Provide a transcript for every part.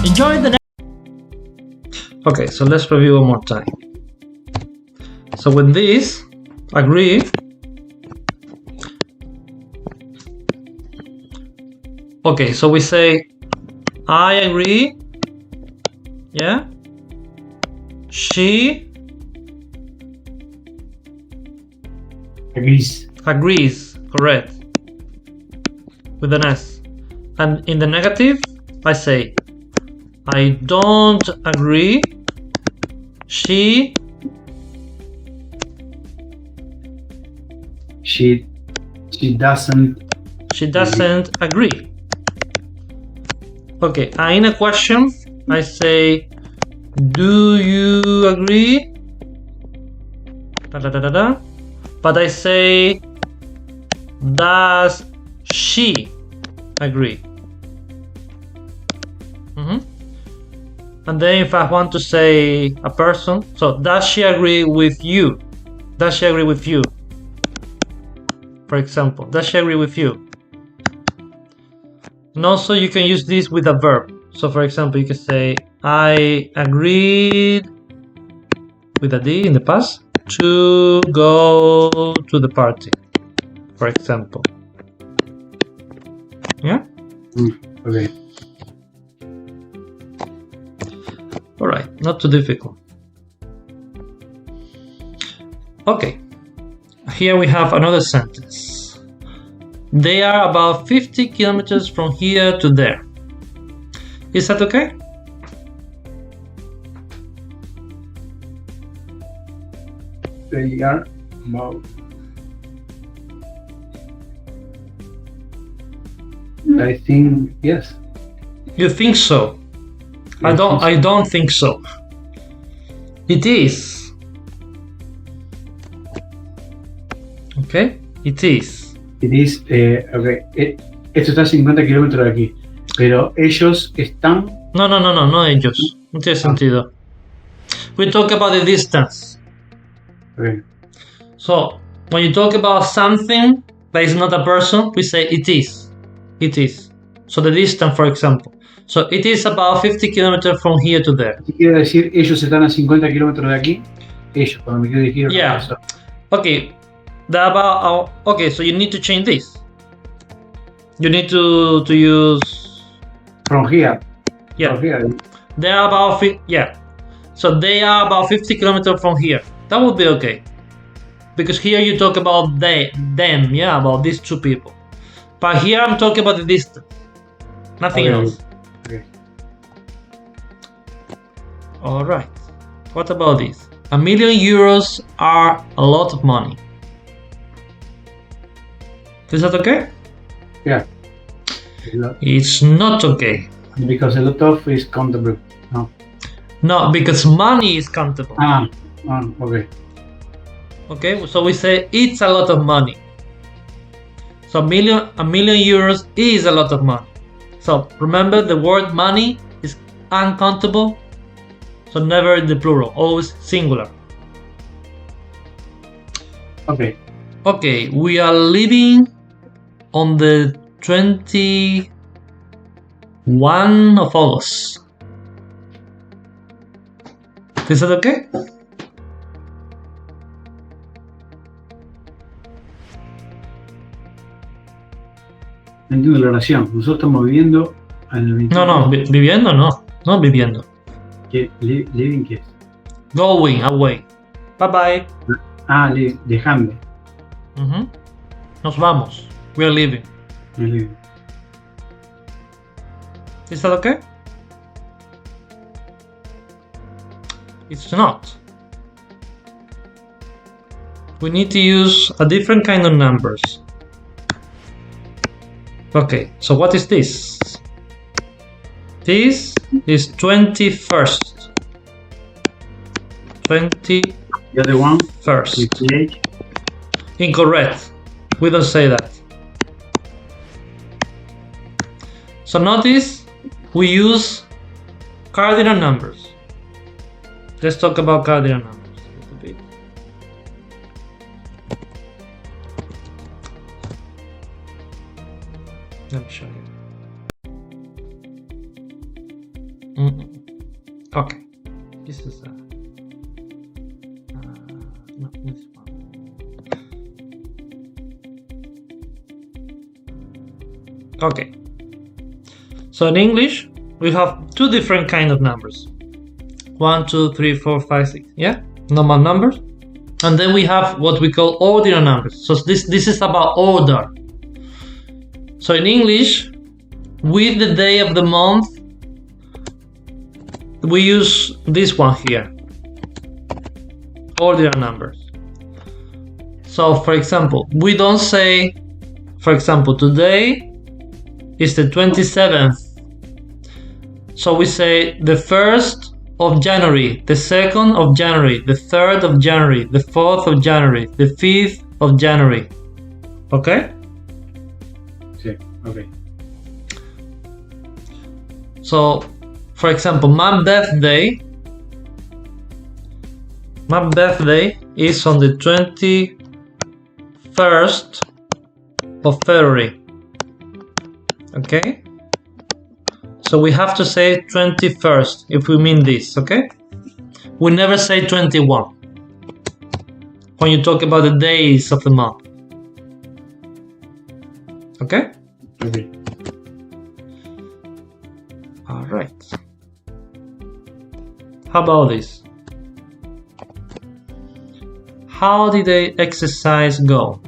Enjoy the next. Okay, so let's review one more time. So with this, agree. Okay, so we say, I agree. Yeah. She agrees, correct. With an S. And in the negative, I say, I don't agree. She doesn't agree. Okay, in a question, I say, do you agree? Da, da, da, da, da. But I say, does she agree? And then if I want to say a person, so does she agree with you? Does she agree with you? For example, does she agree with you? And also you can use this with a verb. So for example, you can say, I agreed, with a D in the past, to go to the party, for example. Yeah? Okay. Alright, not too difficult. Okay, here we have another sentence. They are about 50 kilometers from here to there. Is that okay? They are about. I think yes. You think so? I don't think so. It is. Okay, it is. It is, okay. Esto está a 50 kilómetros de aquí, pero ellos están. No ellos. No tiene sentido. We talk about the distance. Okay. So when you talk about something that is not a person, we say it is. It is. So the distance, for example. So it is about 50 kilometers from here to there. Si quiero decir ellos están a 50 kilómetros de aquí, ellos, cuando me quiero decir una persona. Okay. Okay, so you need to change this. You need to use From here. Yeah. From here. They are about So they are about 50 kilometers from here. That would be okay. Because here you talk about them, yeah, about these two people. But here I'm talking about the distance. Nothing else. Okay. Alright. What about this? €1 million are a lot of money. Is that okay? Yeah. It's not okay. Because a lot of is countable. No. No, because money is countable. Okay. Okay, so we say it's a lot of money. So €1 million is a lot of money. So remember, the word money is uncountable. So never in the plural, always singular. Okay. Okay, we are leaving on the 21 of August. Is that okay? No entiendo la oración. Nosotros estamos viviendo en el 21. No, viviendo no viviendo. Living qué es? Going away. Bye bye. Dejando. Nos vamos. We are leaving. Living. Is that okay? It's not. We need to use a different kind of numbers. Okay, so what is this? This is 21st. 21st. The other one? With PH? Incorrect. We don't say that. So notice we use cardinal numbers. Let's talk about cardinal numbers a little bit. Let me show you. Okay, this is not this one. Okay, so in English we have two different kind of numbers: 1, 2, 3, 4, 5, 6. Yeah, normal numbers, and then we have what we call ordinal numbers. So this is about order. So in English, with the day of the month, we use this one here, ordinal numbers. So for example, we don't say, for example, today is the 27th. So we say the 1st of January, the 2nd of January, the 3rd of January, the 4th of January, the 5th of January. Okay? Sí, okay. So, for example, my birthday is on the 21st of February. Okay? So we have to say 21st if we mean this, okay? We never say 21 when you talk about the days of the month. Okay? Okay. Alright. How about this? How did the exercise go?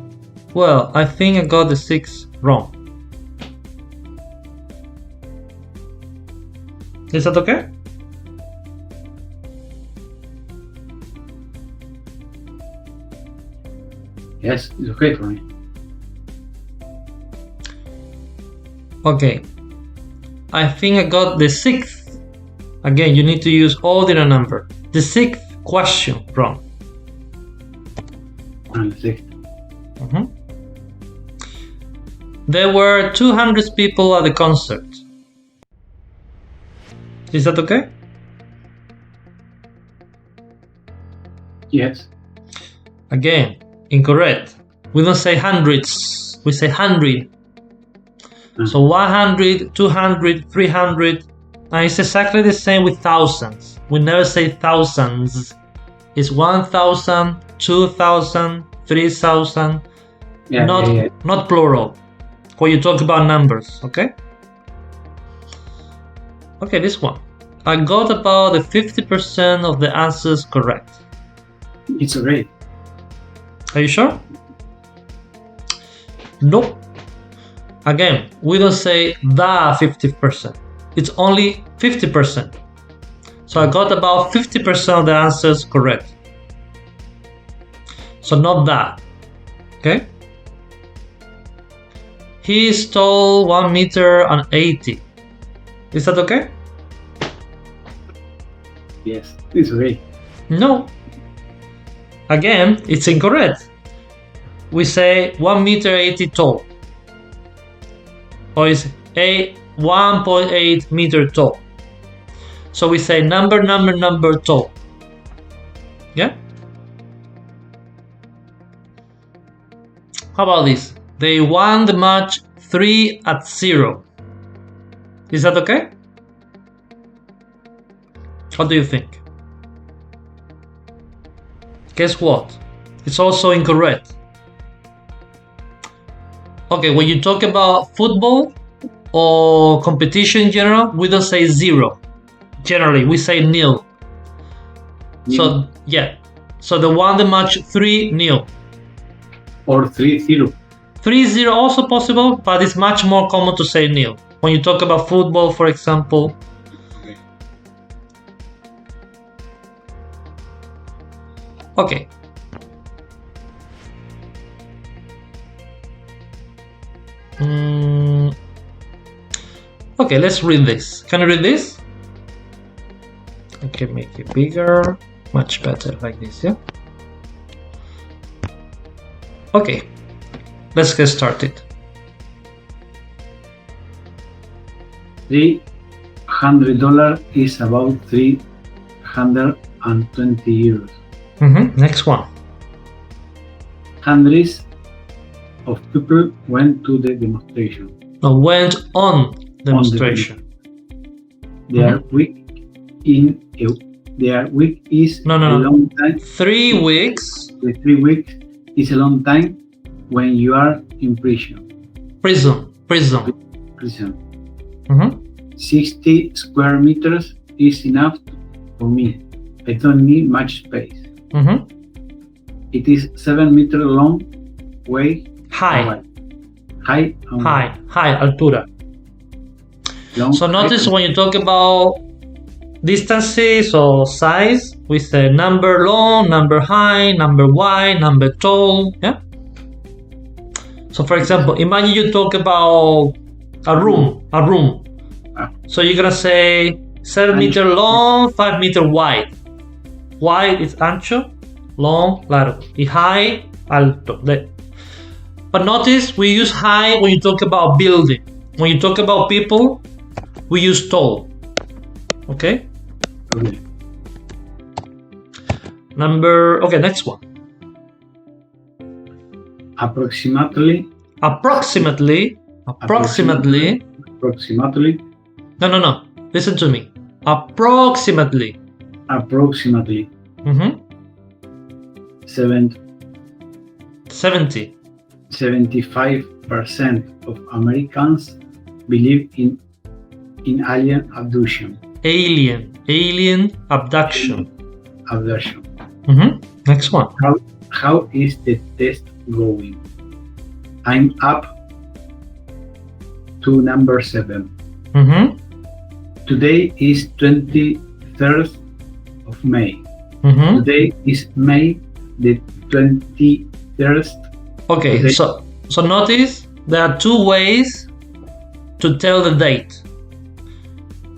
Well, I think I got the 6 wrong. Is that okay? Yes, it's okay for me. Okay. I think I got the 6th. Again, you need to use ordinal number. The 6th question wrong. And six. There were 200 people at the concert. Is that okay? Yes. Again, incorrect. We don't say hundreds, we say 100. So 100, 200, 300, and it's exactly the same with thousands. We never say thousands. It's 1,000, 2,000, 3,000, Yeah, not plural. When you talk about numbers, okay? Okay, this one. I got about the 50% of the answers correct. It's okay. Are you sure? Nope. Again, we don't say the 50%. It's only 50%. So I got about 50% of the answers correct. So not that. Okay? He is tall 1 meter and 80. Is that okay? Yes, it's okay. No. Again, it's incorrect. We say 1 meter 80 tall. Or is a 1.8 meter tall. So we say number tall. Yeah? How about this? They won the match 3-0. Is that okay? What do you think? Guess what? It's also incorrect. Okay, when you talk about football or competition in general, we don't say 0. Generally, we say nil. So, yeah. So they won the match 3-0. Or 3-0. 3-0 also possible, but it's much more common to say nil. When you talk about football, for example. Okay. Okay, let's read this. Can you read this? Okay, make it bigger. Much better like this, yeah? Okay, let's get started. $300 is about 320 euros. Next one. Hundreds of people went to the demonstration. Went on demonstration. They are quick in their week is No. a long time. 3 weeks. The 3 weeks is a long time when you are in prison. Prison. Mm-hmm. 60 square meters is enough for me. I don't need much space. Mm-hmm. It is 7 meter long, way High. wide. High and wide. High, altura. Long, So notice high, when you talk about distances or size, we say number long, number high, number wide, number tall. Yeah. So for example, imagine you talk about a room. So you're gonna say 7 meter long, 5 meter wide. Wide is ancho, long, largo. Y high, alto. But notice we use high when you talk about building. When you talk about people, we use tall. Okay? Okay. Next one. Approximately. No. Listen to me. Approximately. Mm-hmm. 70. 75% of Americans believe in alien abduction. Alien abduction. Mm-hmm. Next one. How is the test going? I'm up to number 7. Mm-hmm. Today is 23rd of May. Mm-hmm. Today is May the 23rd. Okay, Today. so notice there are 2 ways to tell the date.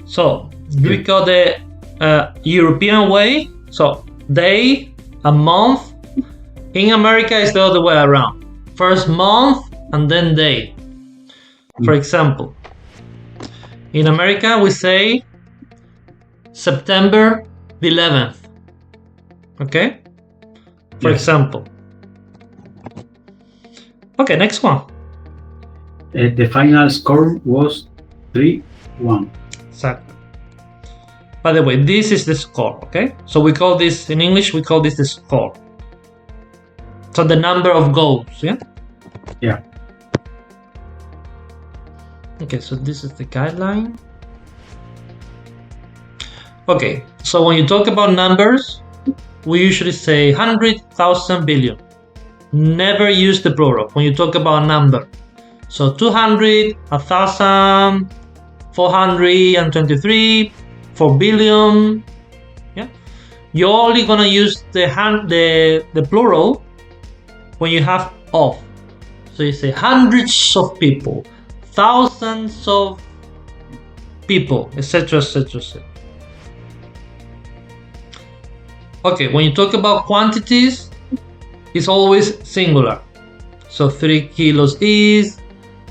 So we got the European way. So day, a month. In America, it's the other way around. First month and then day. For example, in America, we say September the 11th. Okay? For example. Okay, next one. The final score was 3-1. Exactly. By the way, this is the score, okay? So we call this, in English, we call this the score. So the number of goals, yeah? Yeah. Okay, so this is the guideline. Okay, so when you talk about numbers, we usually say 100,000 billion. Never use the plural when you talk about a number. So 200, 1,000, 423, 4 billion. Yeah, you're only gonna use the plural when you have of. So you say hundreds of people, thousands of people, etc., etc., etc. Okay, when you talk about quantities, it's always singular. So 3 kilos is,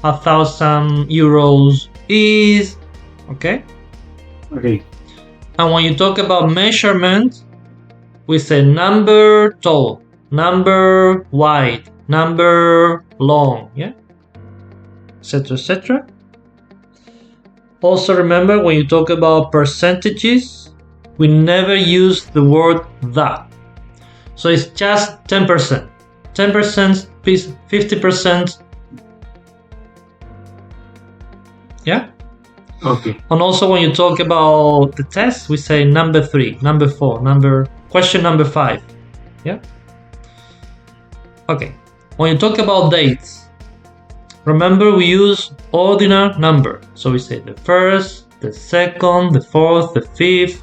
1,000 euros is, okay? Okay. And when you talk about measurement, we say number tall, number wide, number long, yeah? Etc., etc. Also remember, when you talk about percentages, we never use the word that. So it's just 10%. 10%, 50%. Yeah? Okay. And also when you talk about the test, we say number 3, number 4, question number 5. Yeah? Okay. When you talk about dates, remember we use ordinal number. So we say the first, the second, the fourth, the fifth.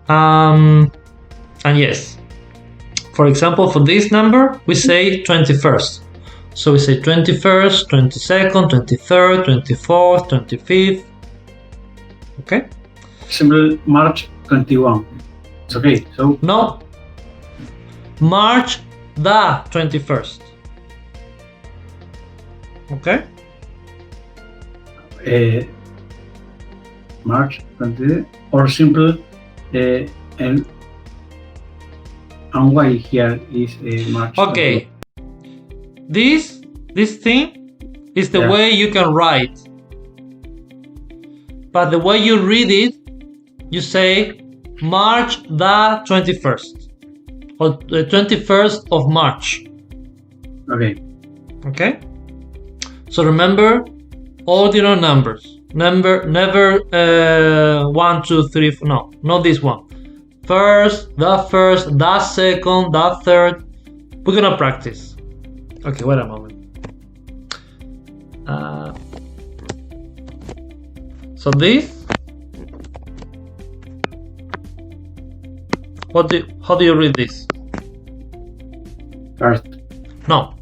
And yes, for example, for this number, we say 21st. So we say 21st, 22nd, 23rd, 24th, 25th. Okay? Example, March 21. It's okay. So No. March the 21st. Okay? March 20, or simple, and why here is March. Okay. This thing is the way you can write. But the way you read it, you say March the 21st or the 21st of March. Okay. Okay? So remember ordinal numbers. Never 1, 2, 3, 4. No, not this one. First, the second, the third. We're gonna practice. Okay, wait a moment. So this. How do you read this? First. No.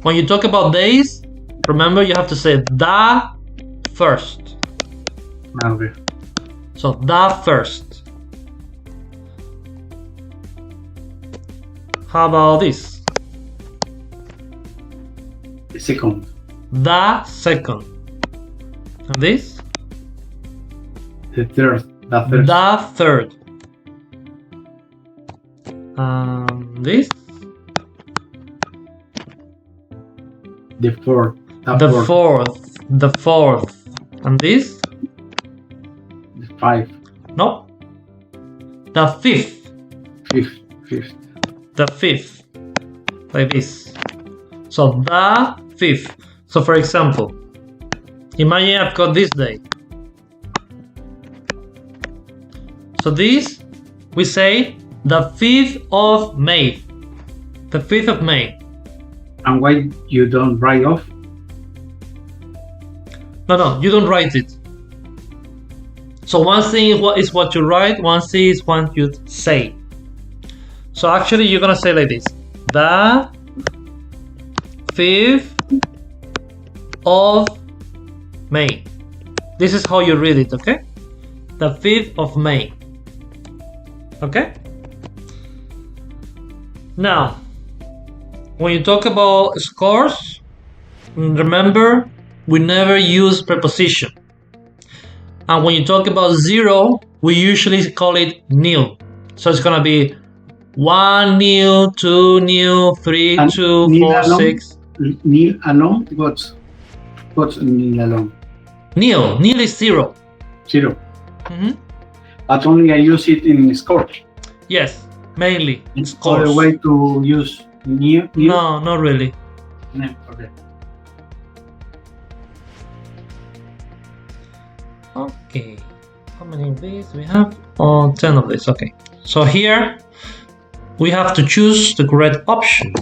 When you talk about days, remember you have to say the first. Okay. So the first. How about this? The second. The second. And this? The third. The third. The third. This? The fourth. The fourth. The fourth. And this? The fifth. No. The fifth. Fifth. The fifth. Like this. So the fifth. So for example, imagine I've got this day. So this, we say the 5th of May. The 5th of May. And why you don't write off? No, you don't write it. So one thing is what you write, one thing is what you say. So actually you're gonna say like this. The 5th of May. This is how you read it, okay? The 5th of May. Okay? Now, when you talk about scores, remember we never use preposition. And when you talk about 0, we usually call it nil. So it's gonna be 1 nil, 2 nil, 3, And 2, nil 4, alone? 6. Nil alone? What's nil alone? Nil is 0. 0. Mhm. But only I use it in score. Yes, mainly It's scores. other way to use nil? No, not really. No. Okay. Okay, how many of these we have? Oh, 10 of these. Okay, so here we have to choose the correct option.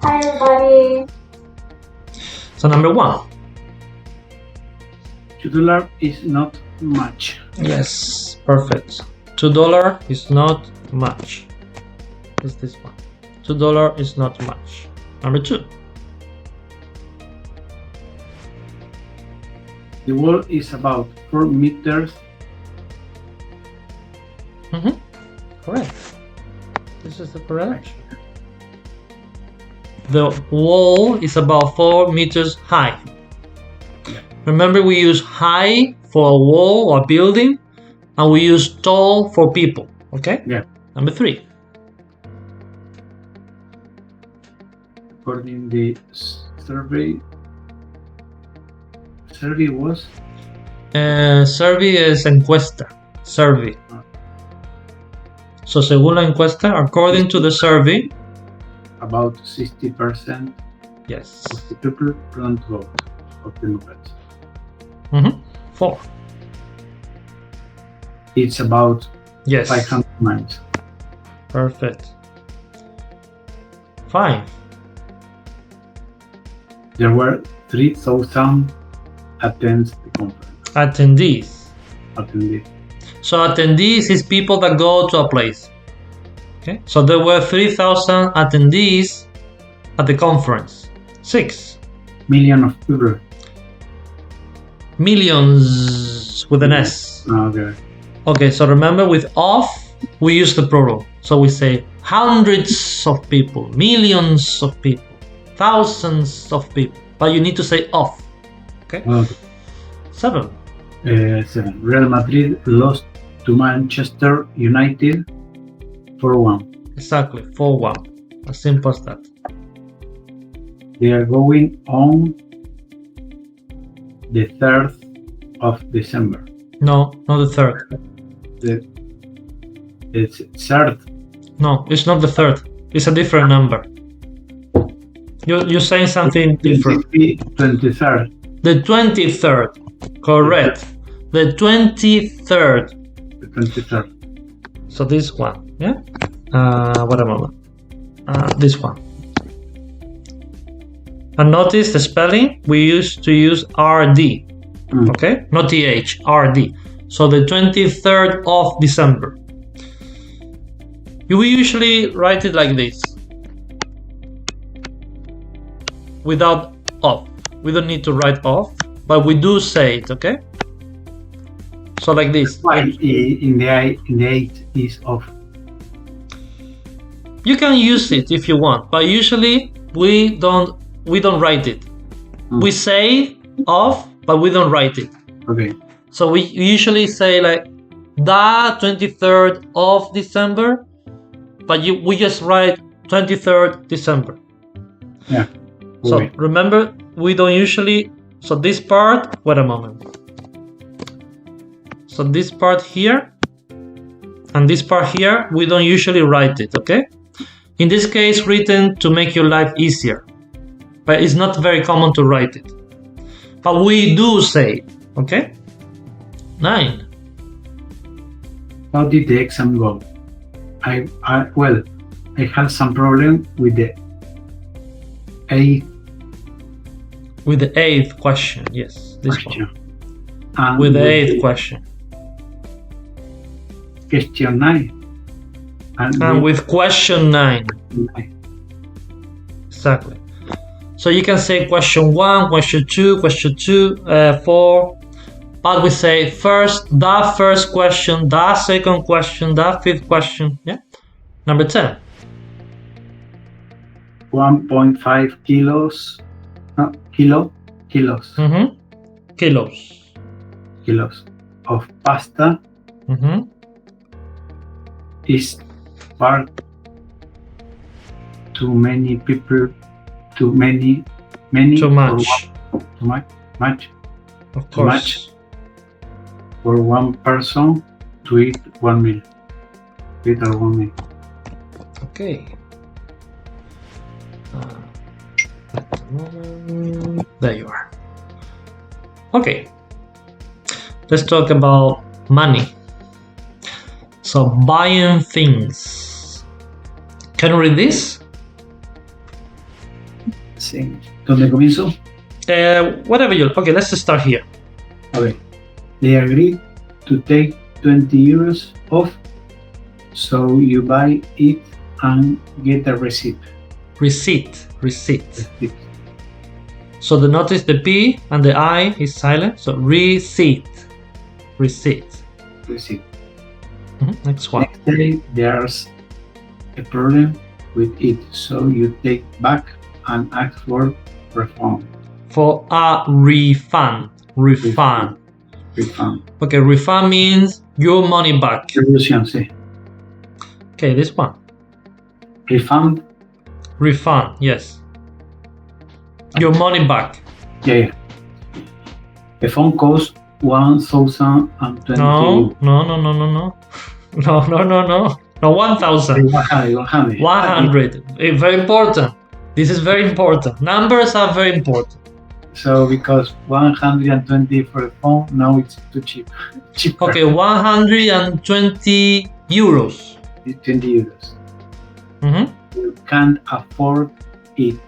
Hi everybody. So number 1. $2 is not much. Yes, perfect. $2 is not much. Is this one? $2 is not much. Number 2. The wall is about 4 meters. Correct. This is the correct option. The wall is about 4 meters high. Remember, we use high for a wall or building, and we use tall for people. Okay? Yeah. Number 3. According to the survey was Survey es encuesta. Survey. So, según la encuesta, according to the survey, about 60% yes. of the people don't vote of Democrats. 4. It's about Yes. 500 miles. Perfect. 5. There were 3,000 attend the conference. Attendees. Attendees. So attendees is people that go to a place. Okay. So there were 3,000 attendees at the conference. 6. Million of people. Millions with an S. Okay. Okay, so remember with of, we use the plural. So we say hundreds of people, millions of people, thousands of people. But you need to say of. Okay. Okay. 7. 7. Real Madrid lost to Manchester United 4-1. Exactly. 4-1. As simple as that. They are going on the 3rd of December. No, not the third. It's third. No, it's not the third. It's a different number. You're saying something different. 23rd. The 23rd. Correct. The 23rd. The 23rd. So this one, yeah? What a moment. This one. And notice the spelling, we used to use RD. Okay? Not TH, RD. So the 23rd of December. We usually write it like this. Without off. We don't need to write off, but we do say it, okay? So like this. Why in the 8th is off? You can use it if you want, but usually we don't write it. We say off, but we don't write it. Okay. So we usually say like the 23rd of December, but we just write 23rd December. Yeah. So Okay. remember, we don't usually. So this part. Wait a moment. So this part here and this part here, we don't usually write it, okay? In this case, written to make your life easier, but it's not very common to write it. But we do say it, okay? 9. How did the exam go? I had some problem with the 8th With the 8th question, yes, this question. one. And With the 8th question. Question 9. And with question 9. 9. Exactly. So you can say question 1, question 2, question 2, 4. But we say the first question, the second question, the fifth question. Yeah. Number 10. 1.5 kilos. Kilos of pasta is far too many people. Too many. Too much. Much. Of Too much course. for one person to eat one meal. Okay. There you are. Okay. Let's talk about money. So buying things. Can you read this? Sí. ¿Dónde comienzo? Whatever you. Okay, let's start here. Okay. They agreed to take 20 euros off, so you buy it and get a receipt. Receipt. So the notice the P and the I is silent. So receipt. Next one. Next day, there's a problem with it, so you take back and ask for refund. For a refund. Okay, refund means your money back. Devolución, sí. Okay, this one. Refund. Yes. Your money back. Yeah. The phone costs 1,020. No. No, 1,000. 100. Very important. This is very important. Numbers are very important. So because 120 for the phone, now it's too cheap. Cheaper. Okay, 120 euros. 20 euros. You can't afford it,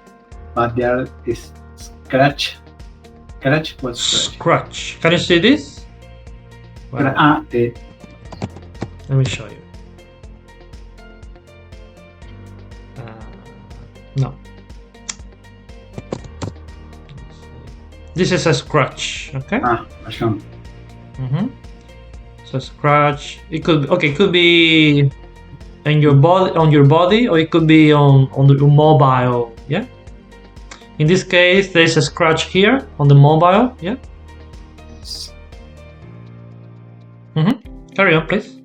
but there is scratch. What's Scratch. Can you see this? Well, let me show you. No. This is a scratch. Okay. Sure. So scratch. It could be in your body, or it could be on the mobile. Yeah. In this case, there's a scratch here on the mobile. Yeah. Carry on, please.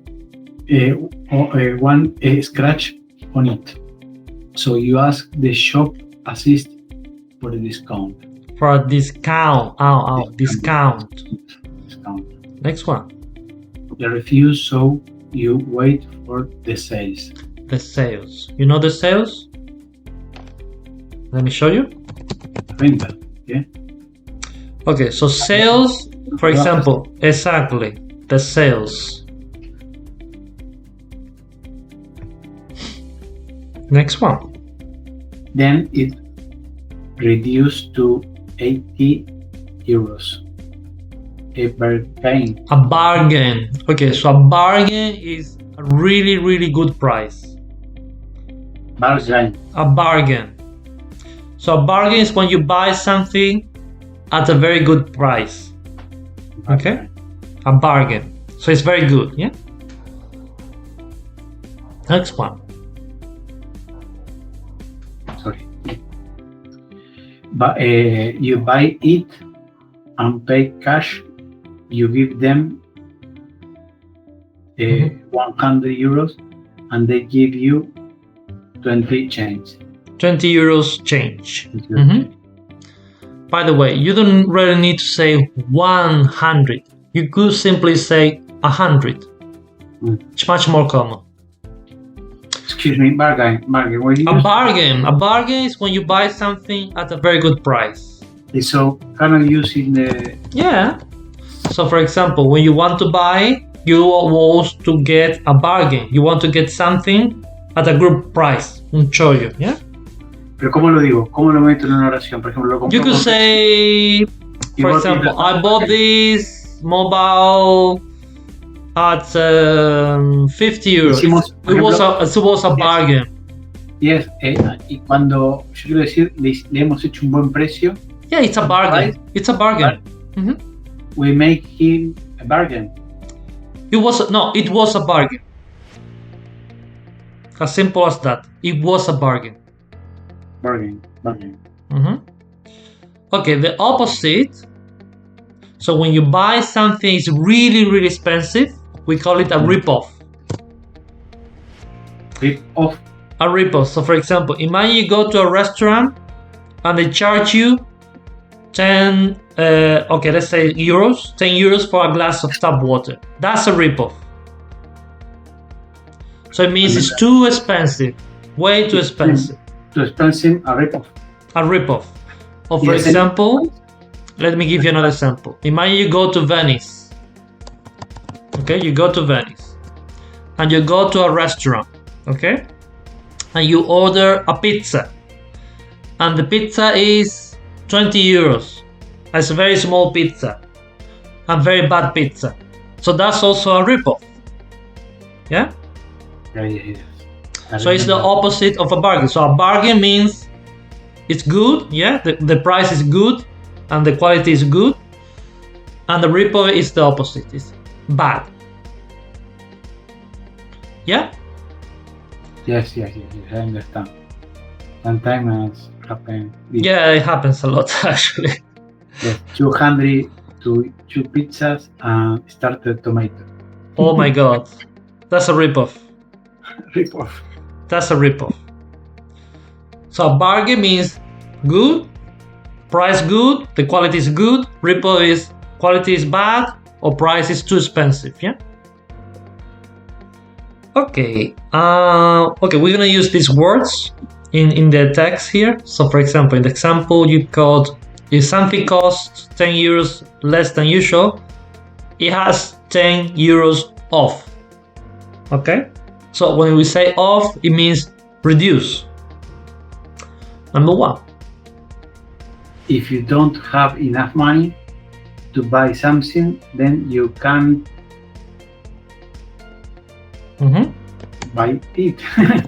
One scratch on it. So you ask the shop assistant for the discount. For a discount. Discount. discount. Next one. You refuse, so you wait for the sales. The sales. You know the sales? Let me show you. Venta. Yeah. Okay, so sales, for example, exactly, the sales. Next one. Then it reduced to 80 euros. A bargain. A bargain. Okay, so a bargain is a really, really good price. Bargain. A bargain. So a bargain is when you buy something at a very good price. Okay? A bargain. So it's very good, yeah? Next one. Sorry. But you buy it and pay cash. You give them 100 euros and they give you 20 change. 20 euros change. By the way, you don't really need to say 100. You could simply say 100. It's much more common. Excuse me, bargain. Bargain. A bargain is when you buy something at a very good price. So can I use in the... Yeah. So for example, when you want to buy, you want to get a bargain. You want to get something at a good price. I'll show you, yeah? Pero ¿cómo lo digo? ¿Cómo lo meto en una oración? Por ejemplo, lo compro. You could say, for example, I bought this mobile at 50 euros. It was a bargain. Yes, y cuando yo quiero decir, le hemos hecho un buen precio. Yeah, it's a bargain. It's a bargain. We make him a bargain. It was a bargain. As simple as that. It was a bargain. Bargain. Okay, the opposite. So when you buy something is really, really expensive, we call it a rip-off. Rip-off. A rip-off. So for example, imagine you go to a restaurant and they charge you 10, let's say euros, 10 euros for a glass of tap water. That's a rip-off. So it means it's too expensive, way too expensive. Too expensive, a rip-off. A rip-off. Or for example, let me give you another example. Imagine you go to Venice. Okay, you go to Venice. And you go to a restaurant. Okay? And you order a pizza. And the pizza is 20 euros. It's a very small pizza. And very bad pizza. So that's also a rip-off. Yeah? Yes. So it's the opposite of a bargain. So a bargain means it's good, yeah, the price is good and the quality is good. And the rip-off is the opposite, it's bad. Yeah? Yes, I understand. Sometimes it happens. Yeah, it happens a lot actually. Yes, 200 to 2 pizzas and started tomato. Oh my god, that's a rip-off. Rip-off. That's a rip-off. So a bargain means good, price good, the quality is good. Rip-off is quality is bad or price is too expensive. Yeah. Okay. We're gonna use these words in the text here. So for example, in the example you got if something costs 10 euros less than usual, it has 10 euros off. Okay. So when we say off, it means reduce. Number 1. If you don't have enough money to buy something, then you can buy it.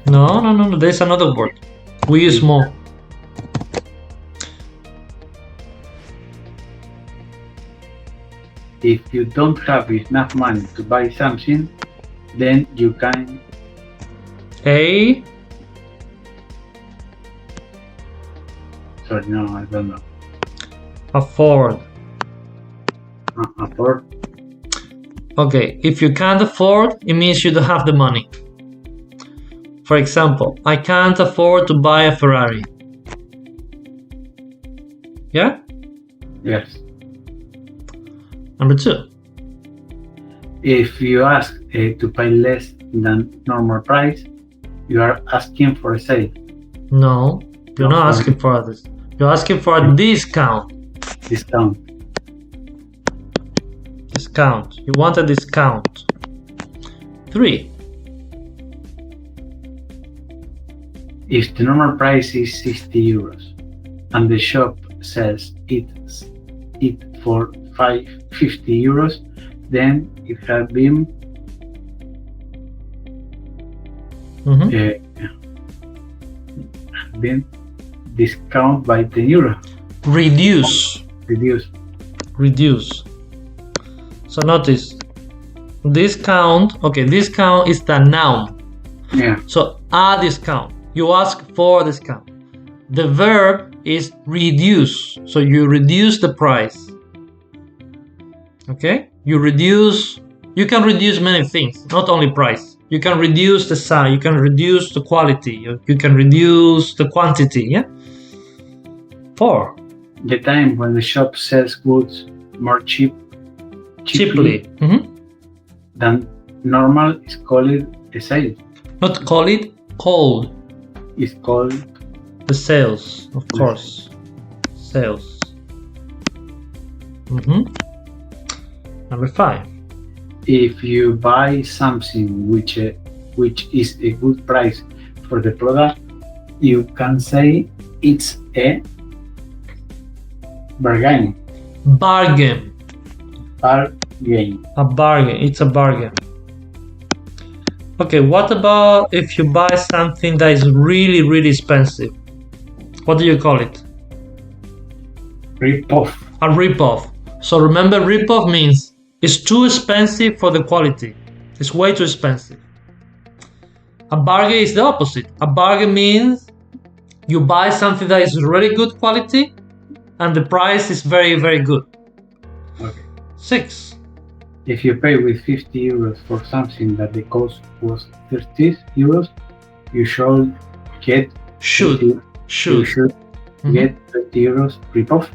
No. There's another word. We use more. If you don't have enough money to buy something, then you can Sorry, no, I don't know. Afford. Afford. Okay, if you can't afford, it means you don't have the money. For example, I can't afford to buy a Ferrari. Yeah? Yes. Number 2. If you ask to pay less than normal price, you are asking for a sale. No, you're No, not for asking for this. You're asking for a discount. discount. Discount. You want a discount. 3. If the normal price is 60 euros and the shop sells it for 50 euros, then it has been Mhm. been discounted by 10 euro. Reduce. Reduce. So notice, discount. Okay, discount is the noun. Yeah. So a discount. You ask for a discount. The verb is reduce. So you reduce the price. Okay? You can reduce many things, not only price. You can reduce the size, you can reduce the quality, you can reduce the quantity, yeah? 4. The time when the shop sells goods more cheaply than normal is called a sale. Not call it, called. It's called The sales, of course. Sales. Number 5. if you buy something which is a good price for the product, you can say it's a bargain. Bargain. Bargain. A bargain. It's a bargain. Okay, what about if you buy something that is really, really expensive? What do you call it? Rip-off. A rip-off. So remember, rip-off means it's too expensive for the quality. It's way too expensive. A bargain is the opposite. A bargain means you buy something that is really good quality and the price is very, very good. Okay. 6. If you pay with 50 euros for something that the cost was 30 euros, you should get Should. 20 You should get 20 euros rip-off.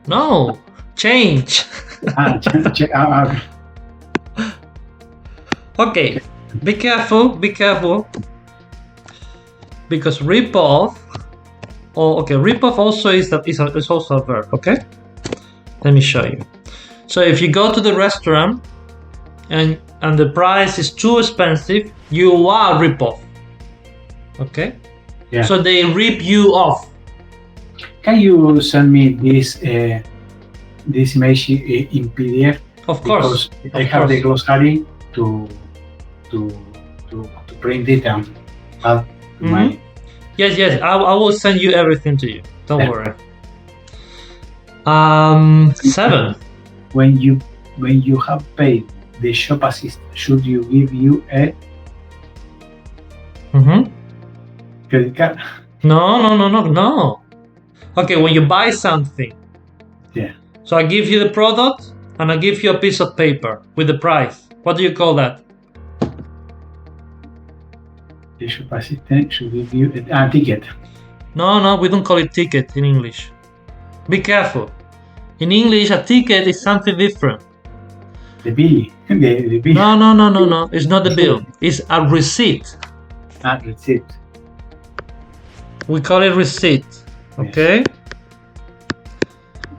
No, change. Okay, be careful, because rip-off. Oh, okay, rip-off also is also a verb. Okay, let me show you. So if you go to the restaurant and the price is too expensive, you are rip-off. Okay. Yeah. So they rip you off. Can you send me this image in PDF? Of course. Because I have the glossary to print it and add to my. Yes. I will send you everything to you. Don't worry. 7. When you have paid the shop assistant, should you give you a credit card? No. Okay, when you buy something. Yeah. So I give you the product and I give you a piece of paper with the price. What do you call that? The shop assistant should give you a ticket. No, we don't call it ticket in English. Be careful. In English, a ticket is something different. The bill. The bill. No. It's not the bill. It's a receipt. Receipt. We call it receipt. Okay? Yes.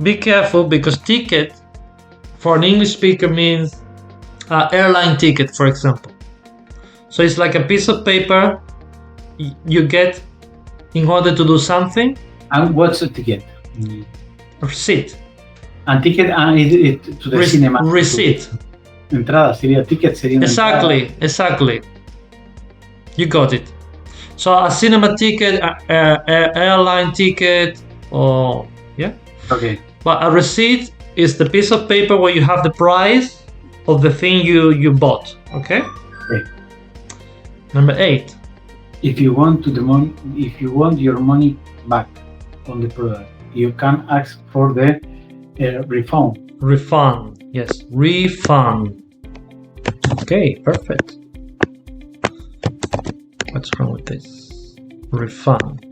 Be careful because ticket for an English speaker means airline ticket, for example. So it's like a piece of paper you get in order to do something. And what's a ticket? A receipt. A ticket to the cinema. Receipt. Entrada sería ticket. Sería Exactly. You got it. So a cinema ticket, airline ticket, or yeah. Okay. But a receipt is the piece of paper where you have the price of the thing you bought. Okay. Number 8. If you want your money back on the product, you can ask for the refund. Refund. Yes. Refund. Okay. Perfect. What's wrong with this? Refund.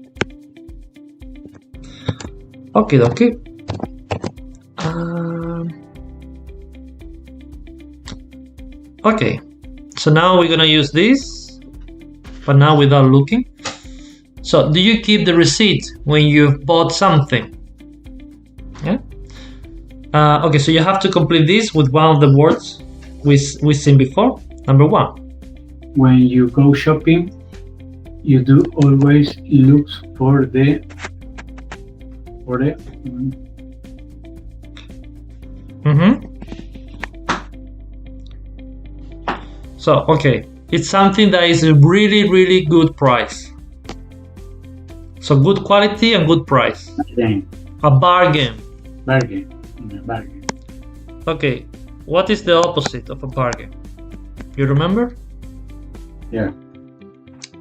Okay. Okay, so now we're gonna use this, but now without looking. So, do you keep the receipt when you've bought something? Yeah. Okay, so you have to complete this with one of the words we've seen before. Number 1. When you go shopping, you do always look for the So, okay, it's something that is a really, really good price. So, good quality and good price. A bargain. Bargain. Okay, what is the opposite of a bargain? You remember? Yeah.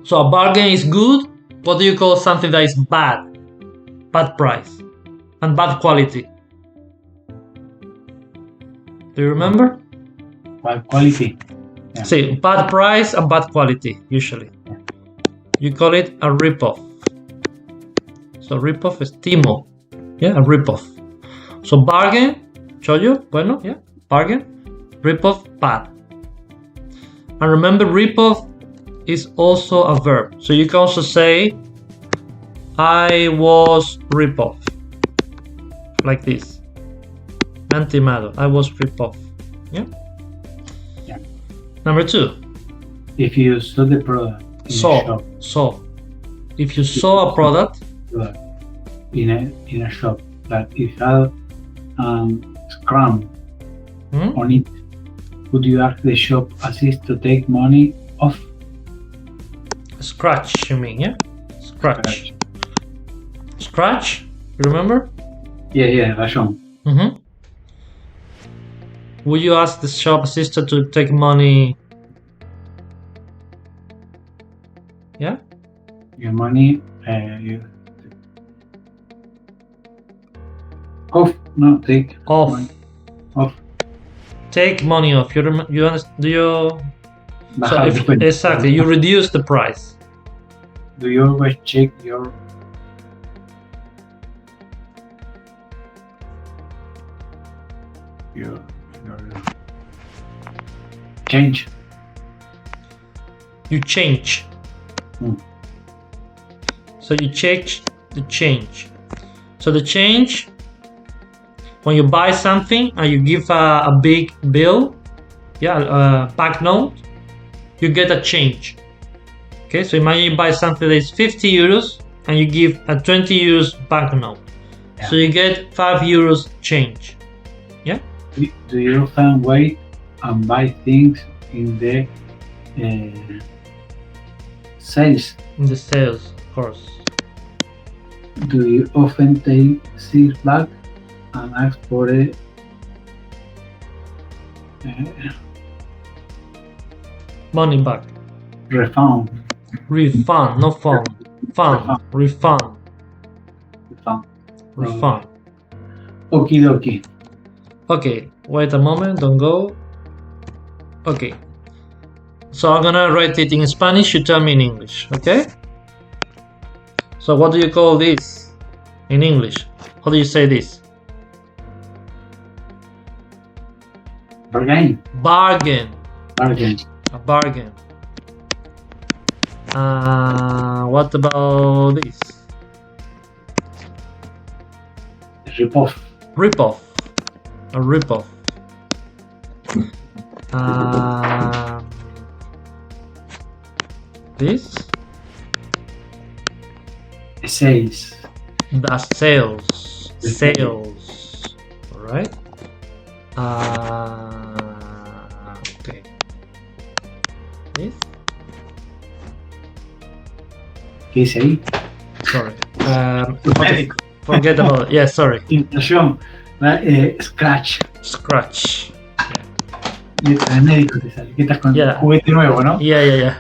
So, a bargain is good. What do you call something that is bad? Bad price and bad quality. Do you remember? Bad quality. Yeah. See, bad price and bad quality, usually. You call it a ripoff. So ripoff is timo. Yeah, a ripoff. So bargain, chollo, bueno, yeah, bargain. Ripoff, bad. And remember, ripoff is also a verb. So you can also say, I was ripoff. Like this. Me han timado. I was ripoff. Yeah? Yeah. Number 2. If you saw the product in a shop. So. If you saw a product in a shop that it had scrum on it, would you ask the shop assist to take money off? Scratch, you mean, yeah? Scratch. Scratch? You remember? Yeah, razón. Would you ask the shop assistant to take money? Yeah? Your money off. No, take Off. money off. Take money off. You understand? Do you? Bajar So the cuenta. exactly, you reduce the price. Do you always check your change? You change. So you change the change. So the change, when you buy something and you give a big bill, a bank note, you get a change. Okay, so imagine you buy something that is 50 euros and you give a 20 euros banknote. So you get 5 euros change. Yeah? Do you often wait and buy things in the sales? In the sales, of course. Do you often take things back and ask for a Money back. refund? Refund, no fund. Fund. Refund. Refund. Okie dokie. Okay, wait a moment, don't go. Okay. So I'm gonna write it in Spanish, you tell me in English, okay? So what do you call this in English? How do you say this? Bargain. Bargain. Bargain. A bargain. What about this? Ripoff. Ripoff. A ripoff. This? Sales. The sales. Sales. Alright. Okay. This? ¿Qué dice ahí? Sorry. Okay. Forget about it. Yeah, sorry. Inflación. Scratch. Scratch. Letra de médico te sale. ¿Qué estás con Yeah. juguete nuevo, no? Yeah.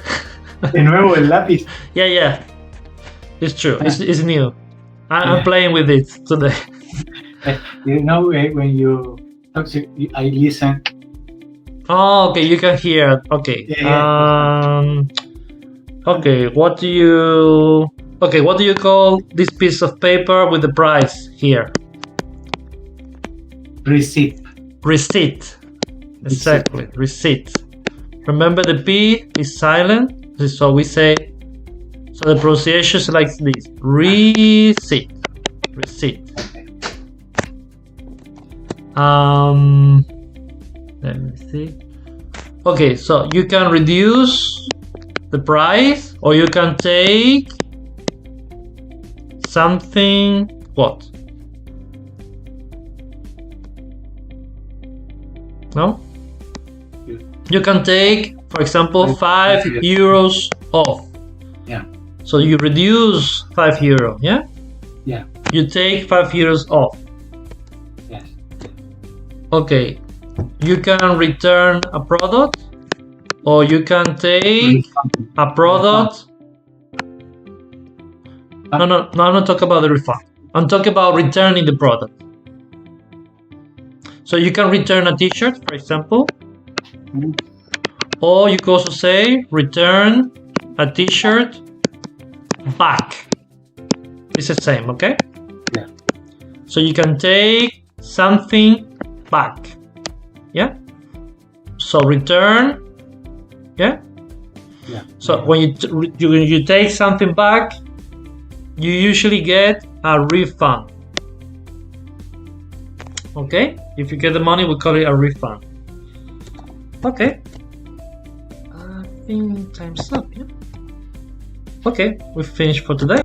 De nuevo el lápiz. Yeah. It's true. It's new. I'm playing with it today. You know when you talk, I listen. Oh, okay. You can hear. Okay. Yeah. Okay. What do you call this piece of paper with the price here? Receipt. Receipt. Exactly. Receipt. Remember the P is silent, so we say, so the pronunciation is like this, receipt. Receipt. Let me see. Okay, so you can reduce the price, or you can take something. What? No? You can take, for example, 5 euros off. Yeah. So you reduce 5 euro, yeah? Yeah. You take 5 euros off. Yes. Okay. You can return a product, or you can take a product. No, I'm not talking about the refund. I'm talking about returning the product. So you can return a t-shirt, for example. Or you can also say return a t-shirt back. It's the same, okay? Yeah. So you can take something back. Yeah? So return. Yeah? Yeah. So when you take something back, you usually get a refund. Okay? If you get the money, we call it a refund. Okay. I think time's up, yeah? Okay, we finished for today.